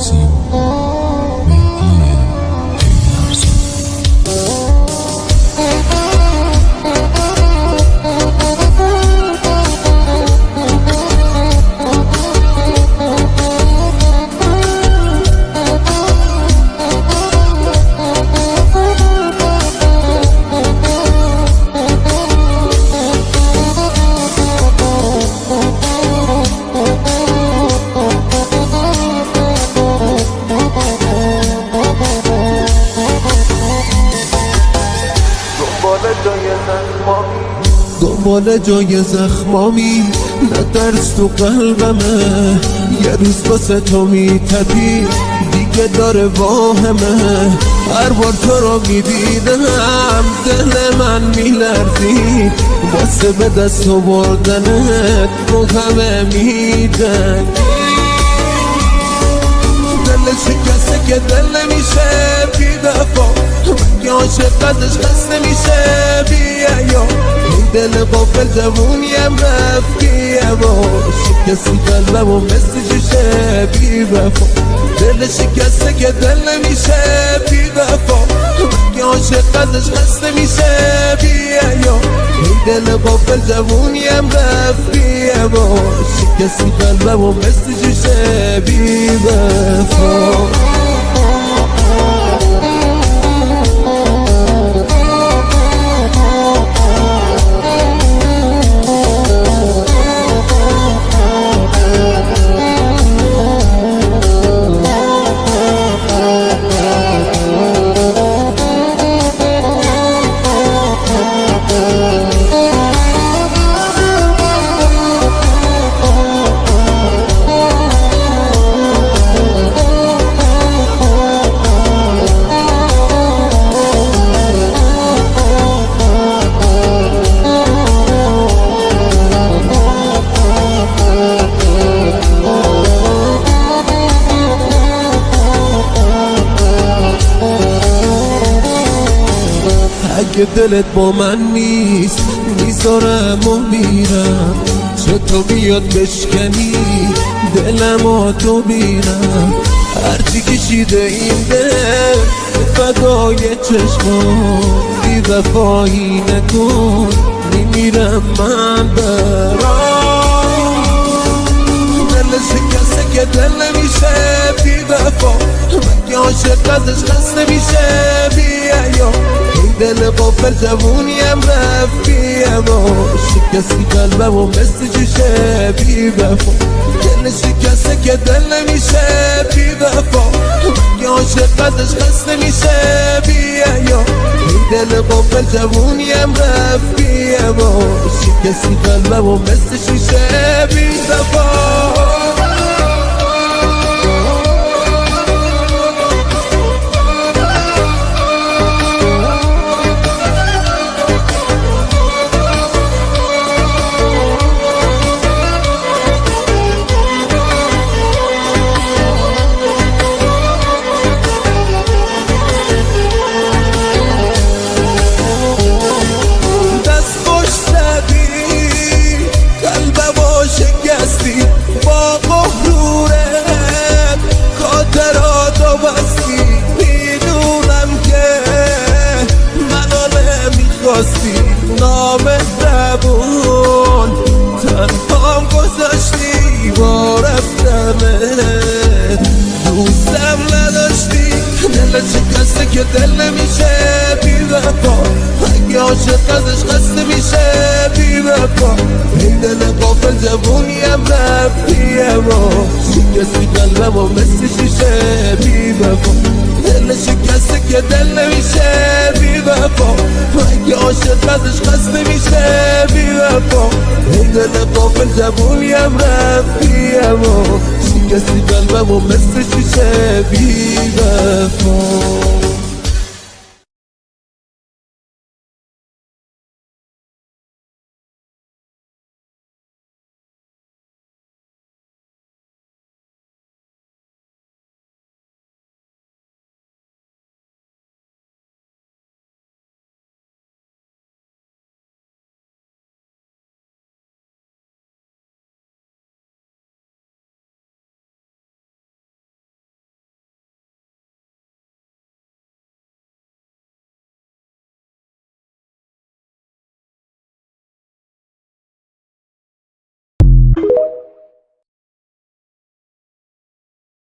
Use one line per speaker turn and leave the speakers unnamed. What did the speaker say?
موزیم مهدی
دنبال جای زخمامی، نترس تو قلبمه، یه روز واسه تو میتپی دیگه داره واهمه. هر بار تو رو میدیدم دل من میلرزید، واسه به دست آوردنت تو همه میدن. دل شکسته که دل نمیشه بی دفا، مگه عاشق ازش خسته میشه بی عیار. دل غافل جوونیم رفتی اما شکستی قلبم و مثل جوشه بی وفا. دل شکسته که دل نمیشه بی دفا، مگه عاشق ازش خسته میشه بی عیار. دل غافل جوونیم رفتی اما شکستی قلبم و مثل جوشه بی وفا. اگه دلت با من نیست میذارم و میرم، چطور بیاد بشکنی دلم و تو بیرم. هرچی کشیده این دل فدای چشمام، بی وفایی نکن میمیرم من برام. دل شکسته که دل نمیشه بی وفا، مگه عاشق ازش خسته میشه بی عیار. دل غافل جوونیم رفتی اما شکستی قلبم و مثل جوشه بی وفا. دل شکسته که دل نمیشه بی وفا، مگه عاشق ازش خسته میشه بی عیار. دل غافل جوونیم رفتی اما شکستی قلبم و مثل جوشه بی وفا. با غرورت خاطراتو بستی، میدونم که منو نمیخواستی. نامهربون تنهام گذاشتی با رفتنت، دوستم نداشتی. دل شکسته که دل نمیشه بی وفا، اگه عاشق ازش خسته میشه بی وفا. این دل غافل جوونیم رفتی اما شکستی قلبم و مثل شیشه بی وفا. دل شکسته که دل نمیشه بی وفا، اگه عاشق ازش خسته میشه بی وفا. این دل غافل جوونیم رفتی اما شکستی قلبم و مثل شیشه بی وفا.